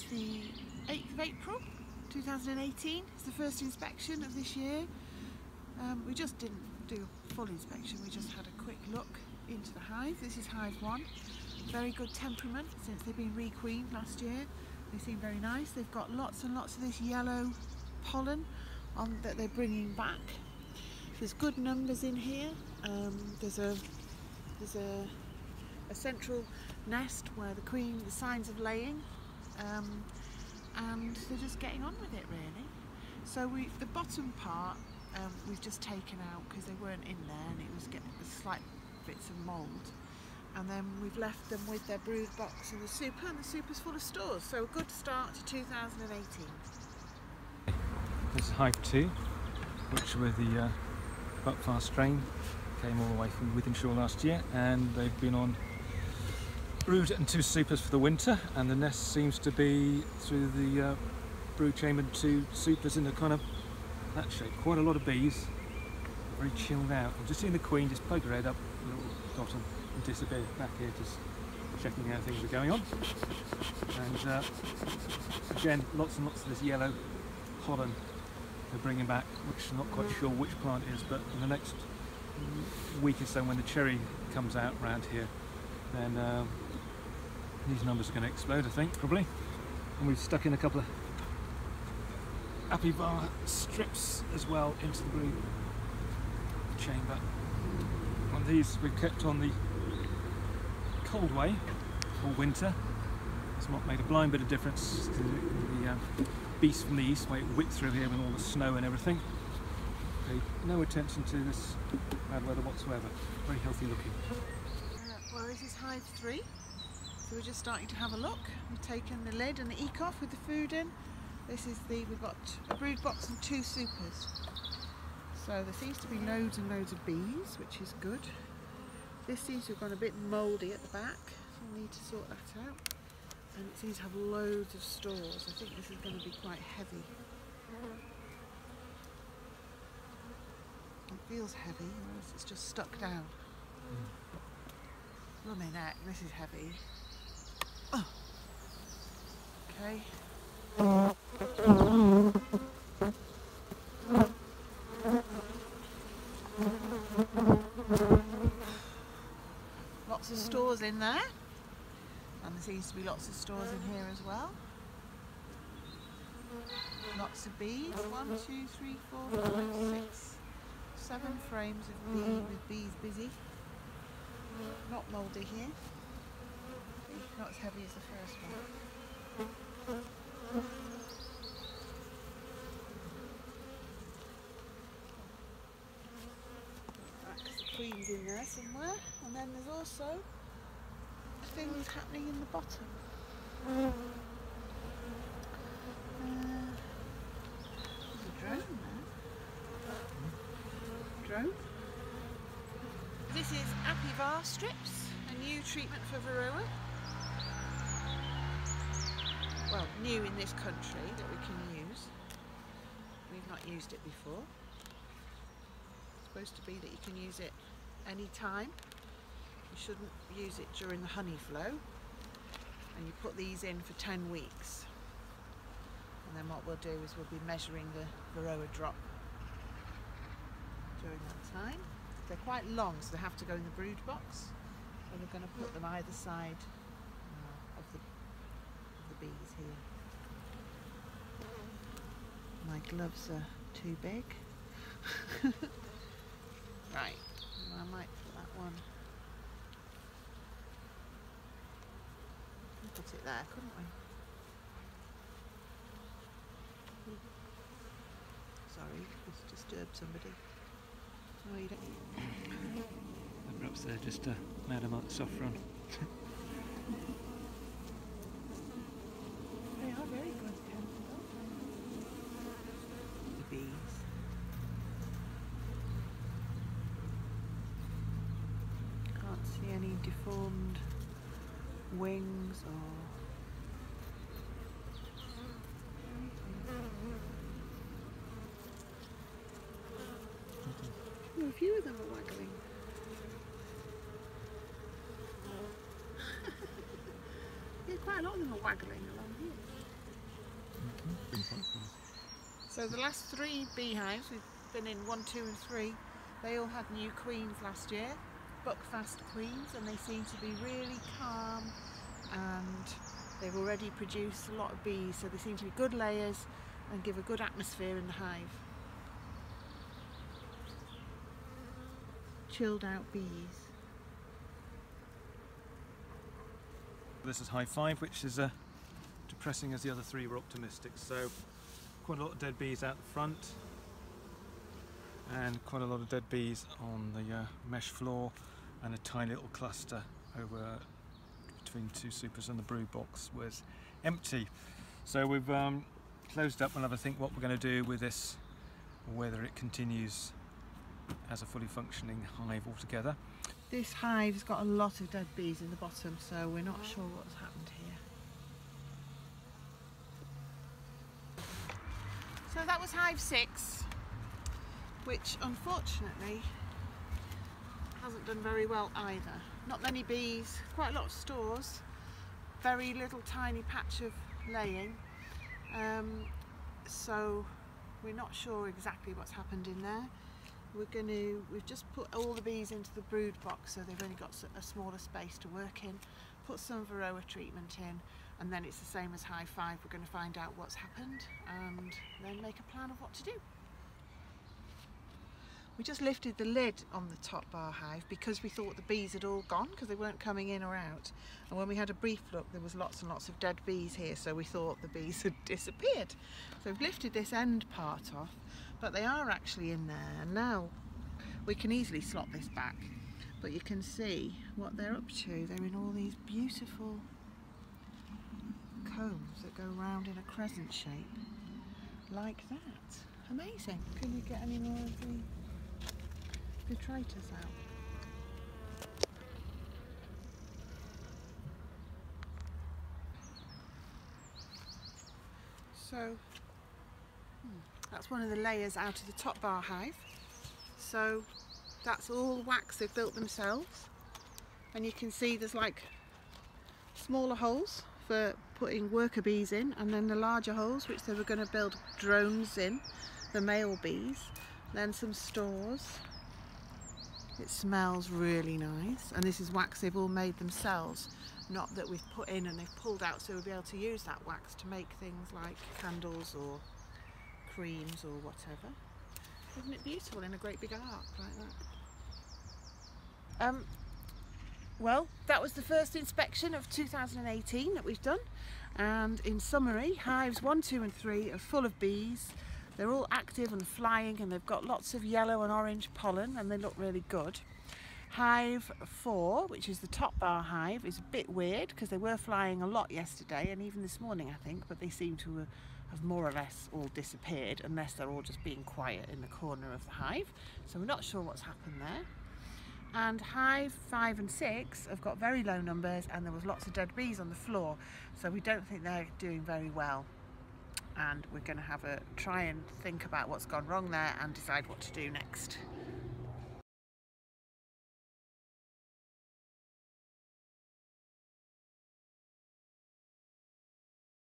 It's the 8th of April 2018. It's the first inspection of this year. We just didn't do a full inspection, we just had a quick look into the hive. This is hive 1. Very good temperament since they've been requeened last year. They seem very nice. They've got lots and lots of this yellow pollen that they're bringing back. There's good numbers in here. There's a central nest where the signs of laying, and they're just getting on with it really. So the bottom part we've just taken out because they weren't in there and it was getting slight bits of mould, and then we've left them with their brood box and the super, and the super's full of stores. So a good start to 2018. This is hive 2, which with the Buckfast strain came all the way from Wythenshawe last year, and they've been on brood and 2 supers for the winter, and the nest seems to be through the brood chamber and 2 supers in a kind of that shape. Quite a lot of bees, very chilled out. I'm just seeing the queen just poke her head up, a little dot and disappear back here, just checking how things are going on. And again, lots and lots of this yellow pollen they're bringing back, which I'm not quite sure which plant it is, but in the next week or so when the cherry comes out around here, then these numbers are going to explode, I think, probably. And we've stuck in a couple of Apivar strips as well into the brood chamber. One of these we've kept on the cold way all winter. It's not made a blind bit of difference to the beast from the east, where it whipped through here with all the snow and everything. Paid no attention to this bad weather whatsoever. Very healthy looking. Well, this is hive 3, so we're just starting to have a look. We've taken the lid and the eek off with the food in. This is we've got a brood box and 2 supers. So there seems to be loads and loads of bees, which is good. This seems to have gone a bit mouldy at the back, so we'll need to sort that out. And it seems to have loads of stores. I think this is going to be quite heavy. It feels heavy, whereas it's just stuck down. Blimey neck, this is heavy. Oh. Okay. Lots of stores in there, and there seems to be lots of stores in here as well. Lots of bees. 1, 2, 3, 4, 5, 6, 7 frames of bees busy. Not mouldy here. Not as heavy as the first one. The queen's in there somewhere, and then there's also things happening in the bottom. There's a drone there. Drone. This is Apivar strips, a new treatment for Varroa. Well, new in this country that we can use. We've not used it before. It's supposed to be that you can use it any time. You shouldn't use it during the honey flow. And you put these in for 10 weeks. And then what we'll do is we'll be measuring the Varroa drop during that time. They're quite long, so they have to go in the brood box. And we're going to put them either side of the bees here. My gloves are too big. Right, I might put that one. We could put it there, couldn't we? Sorry, just disturbed somebody. Oh, you don't. Perhaps they're just Madam Saffron. They are very good tempered. The bees. Can't see any deformed wings or. A few of them are waggling. Yeah, quite a lot of them are waggling along here. So the last 3 beehives, we've been in 1, 2 and 3, they all had new queens last year, Buckfast queens, and they seem to be really calm, and they've already produced a lot of bees, so they seem to be good layers and give a good atmosphere in the hive. Chilled out bees. This is hive 5, which is depressing as the other 3 were optimistic. So quite a lot of dead bees out the front, and quite a lot of dead bees on the mesh floor, and a tiny little cluster over between 2 supers, and the brood box was empty. So we've closed up. We'll have a think what we're going to do with this, whether it continues as a fully functioning hive altogether. This hive's got a lot of dead bees in the bottom, so we're not sure what's happened here. So that was hive 6, which unfortunately hasn't done very well either. Not many bees, quite a lot of stores, very little tiny patch of laying, so we're not sure exactly what's happened in there. We've just put all the bees into the brood box, so they've only got a smaller space to work in, put some Varroa treatment in, and then it's the same as hive 5. We're going to find out what's happened and then make a plan of what to do. We just lifted the lid on the top bar hive because we thought the bees had all gone, because they weren't coming in or out. And when we had a brief look, there was lots and lots of dead bees here, so we thought the bees had disappeared. So we've lifted this end part off, but they are actually in there. And now we can easily slot this back, but you can see what they're up to. They're in all these beautiful combs that go round in a crescent shape, like that. Amazing. Can you get any more of the detritus out? So that's one of the layers out of the top bar hive. So that's all wax they've built themselves, and you can see there's like smaller holes for putting worker bees in, and then the larger holes which they were going to build drones in, the male bees, then some stores. It smells really nice, and this is wax they've all made themselves, not that we've put in and they've pulled out, so we'll be able to use that wax to make things like candles or creams or whatever. Isn't it beautiful in a great big arc like that? Well, that was the first inspection of 2018 that we've done, and in summary, hives 1, 2 and 3 are full of bees. They're all active and flying, and they've got lots of yellow and orange pollen, and they look really good. Hive 4, which is the top bar hive, is a bit weird because they were flying a lot yesterday and even this morning, I think, but they seem to have more or less all disappeared, unless they're all just being quiet in the corner of the hive. So we're not sure what's happened there. And hive 5 and 6 have got very low numbers, and there was lots of dead bees on the floor, so we don't think they're doing very well. And we're going to have a try and think about what's gone wrong there and decide what to do next.